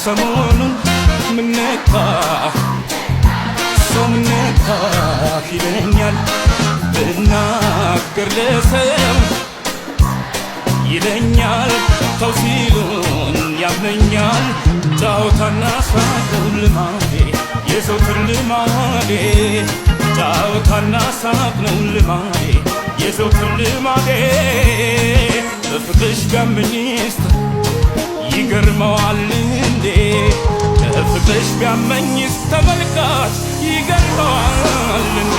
ሰሞኑን ምነካ ሰው ምነካ ይለኛል ብናገር ለሰው ይለኛል ተው ሲሉን ያምነኛል ጫወታና ሳቅ ነው ልማዴ የዘወትር ልማዴ ጫወታና ሳቅ ነው ልማዴ የዘወትር ልማዴ በፍቅርሽ ቢያመኝስ ይገርመዋል እንዴ በፍቅርሽ ቢያመኝስ ተመልካች ይገርመዋል እንዴ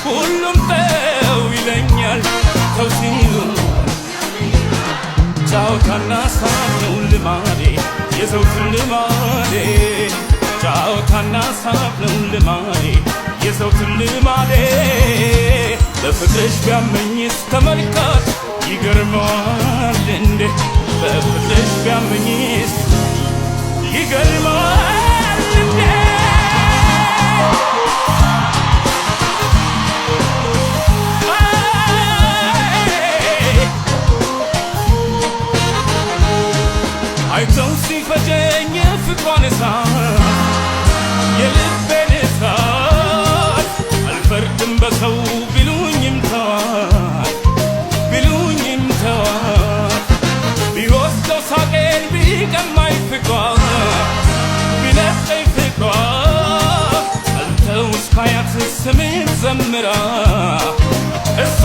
ሁሉም ተው ይለኛል ተው ሲሉን ጫወታና ሳቅ ነው ልማዴ የዘወትር ልማዴ ጫወታና ሳቅ ነው ልማዴ የዘወትር ልማዴ በፍቅርሽ ቢያመኝስ ተመልካች ይገርመዋል እንዴ በፍቅርሽ ቢያመኝስ ይገርመዋል እንዴ አይተው ሲፈጀኝ የፍቅሯን እሳት የልቤን እሳት አልፈርድም በሰው ቢሉኝም ተዋት ቢሉኝም ተዋት ቢወስደው ሳቄን ቢቀማኝ ፍቅሯ ቢነጥቀኝ ፍቅሯ አልተው እስካያት ስሜን ዘምራ እሷ